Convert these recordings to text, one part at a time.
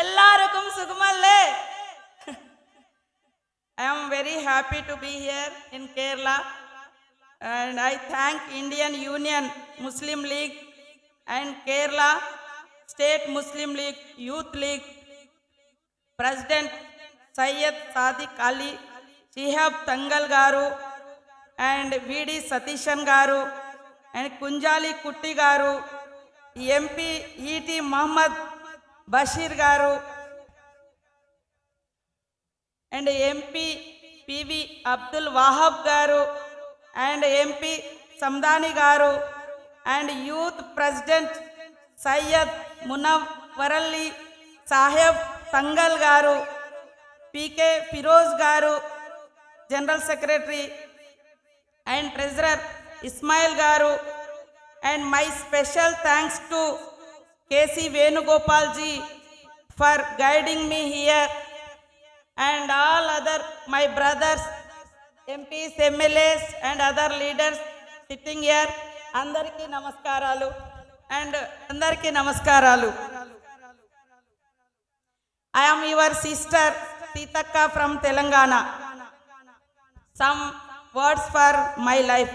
Ellarkum sugumalle. I am very happy to be here in Kerala, and I thank Indian Union Muslim League and Kerala State Muslim League Youth League President Syed Sadiq Ali, Shihab Tangal Garu, and VD Satishan Garu, and Kunjali Kutti Garu, MP E.T. Muhammad Bashir Garu, and MP PV Abdul Wahab Garu, and MP Samdani Garu, and Youth President Syed Munawwarali Saheb Tangal Garu, PK Firoz Garu, General Secretary and Treasurer Ismail Garu, and my special thanks to KC Venugopal ji for guiding me here, and all other my brothers, MPs, MLAs and other leaders sitting here. Andariki namaskaralu and andariki namaskaralu. I am your sister Sitakka from Telangana. Some words for my life.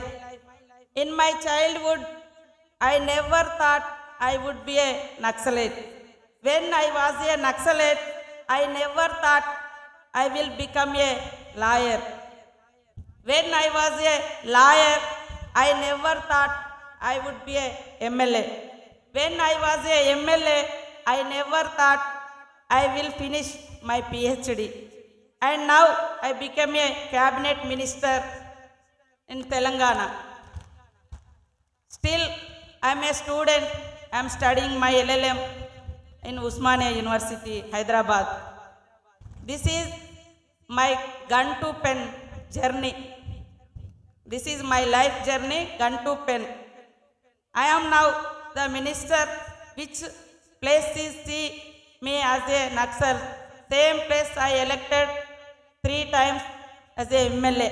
In my childhood, I never thought I would be a Naxalite. When I was a Naxalite, I never thought I will become a lawyer. When I was a lawyer, I never thought I would be a MLA. When I was a MLA, I never thought I will finish my PhD. And now I became a cabinet minister in Telangana. Still, I am a student. I am studying my LLM in Usmania University, Hyderabad. This is my gun to pen journey. This is my life journey, gun to pen. I am now the minister which place is see me as a Naxal. Same place I elected 3 times as a MLA.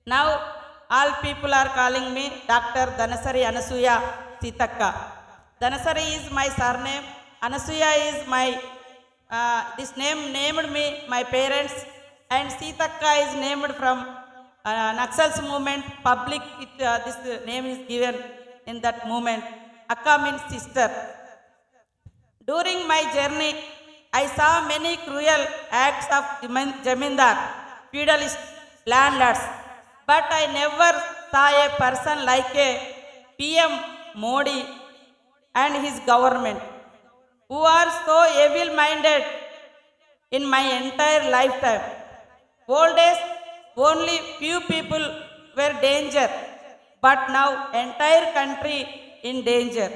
Now all people are calling me Dr. Dhanasari Anasuya Sitakka. Dhanasari is my surname. Anasuya is my, this name named me my parents, and Sitakka is named from Naxal's movement. Public, this name is given in that movement. Akka means sister. During my journey, I saw many cruel acts of Jamindar, feudalist landlords, but I never saw a person like a PM Modi and his government, who are so evil-minded in my entire lifetime. Old days, only few people were danger, but now entire country in danger.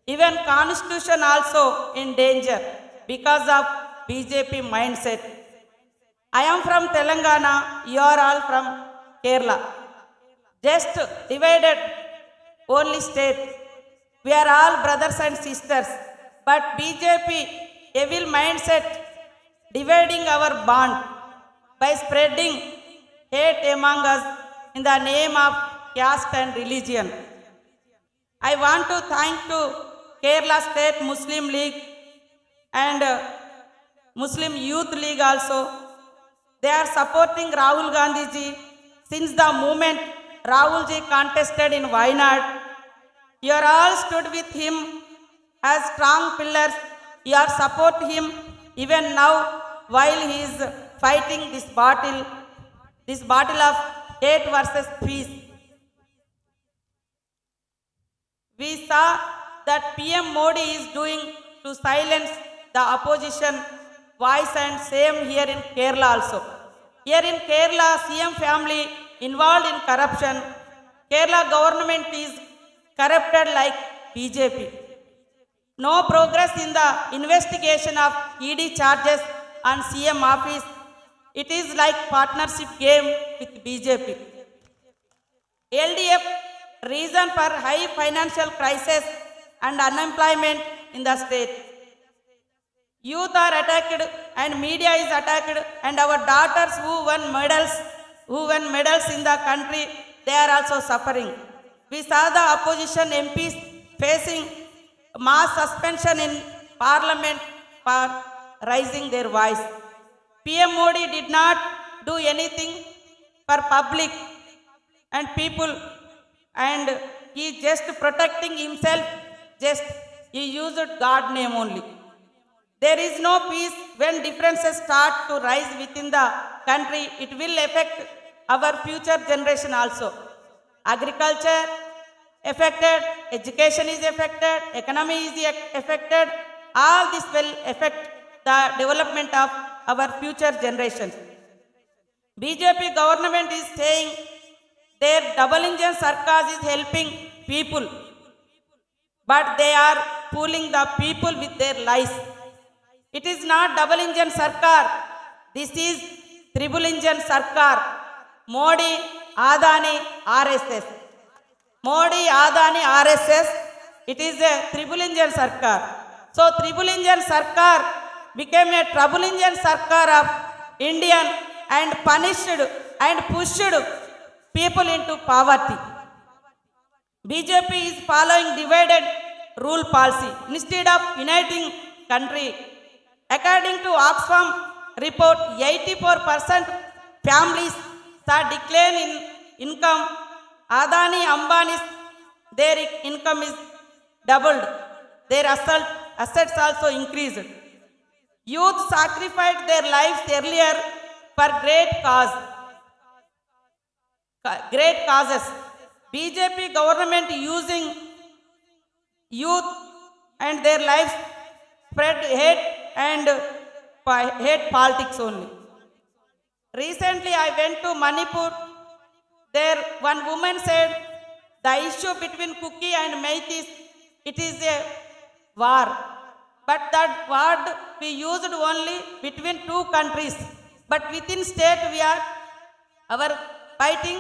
Even constitution also in danger because of BJP mindset. I am from Telangana, you are all from Kerala. Just divided only state. We are all brothers and sisters, but BJP evil mindset dividing our bond by spreading hate among us in the name of caste and religion. I want to thank to Kerala State Muslim League and Muslim Youth League also. They are supporting Rahul Gandhi ji since the moment Rahul ji contested in Wayanad. You are all stood with him as strong pillars. You are support him even now while he is fighting this battle of hate versus peace. We saw that PM Modi is doing to silence the opposition voice, and same here in Kerala also. Here in Kerala, CM family involved in corruption. Kerala government is corrupted like BJP. No progress in the investigation of ED charges on CM office. It is like partnership game with BJP. LDF reason for high financial crisis and unemployment in the state. Youth are attacked and media is attacked, and our daughters who won medals in the country, they are also suffering. We saw the opposition MPs facing mass suspension in parliament for raising their voice. PM Modi did not do anything for public and people, and he just protecting himself, just he used God name only. There is no peace when differences start to rise within the country. It will affect our future generation also. Agriculture affected, education is affected, economy is affected. All this will affect the development of our future generations. BJP government is saying their double engine sarkar is helping people, but they are fooling the people with their lies. It is not double engine sarkar. This is triple engine sarkar. Modi, Adani, RSS. Modi, Adani, RSS. It is a triple engine sarkar. So triple engine sarkar became a trouble engine sarkar of Indian and punished and pushed people into poverty. BJP is following divided rule policy instead of uniting country. According to Oxfam report, 84% families saw decline in income. Adani, Ambani's their income is doubled. Their assets also increased. Youth sacrificed their lives earlier for great causes. BJP government using youth and their lives spread hate and hate politics only. Recently I went to Manipur. There one woman said the issue between Kuki and Meiteis, it is a war. But that word we used only between two countries. But within state we are our fighting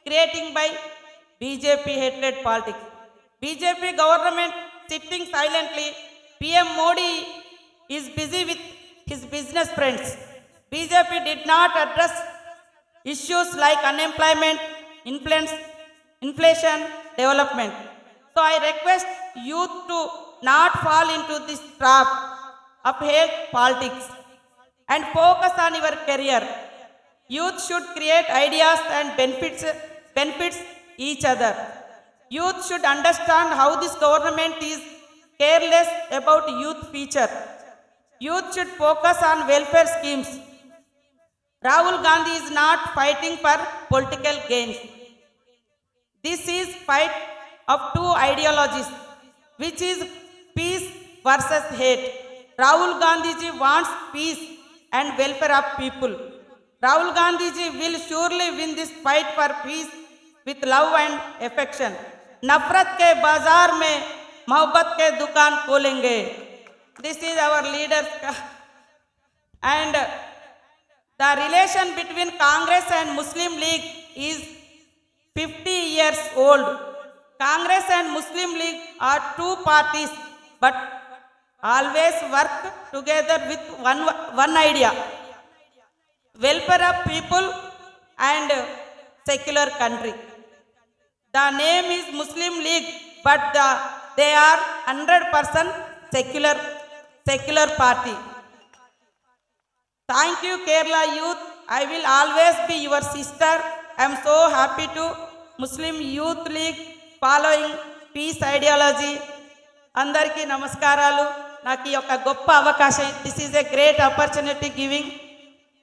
creating by BJP hatred politics. BJP government sitting silently. PM Modi is busy with his business friends. BJP did not address issues like unemployment, inflation, development. So I request youth to not fall into this trap of hate politics and focus on your career. Youth should create ideas and benefits each other. Youth should understand how this government is careless about youth future. Youth should focus on welfare schemes. Rahul Gandhi is not fighting for political gains. This is fight of two ideologies, which is peace versus hate. Rahul Gandhi ji wants peace and welfare of people. Rahul Gandhi ji will surely win this fight for peace with love and affection. नफरत के बाजार में मोहब्बत के दुकान खोलेंगे. This is our leaders. And the relation between Congress and Muslim League is 50 years old. Congress and Muslim League are two parties, but always work together with one idea: welfare of people and secular country. The name is Muslim League, but they are 100% secular party. Thank you, Kerala youth. I will always be your sister. I am so happy to Muslim Youth League following peace ideology. Andarki namaskaralu. Naki oka goppa avakasham. This is a great opportunity giving.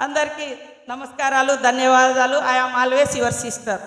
Andarki namaskaralu, dhanyavadalu. I am always your sister.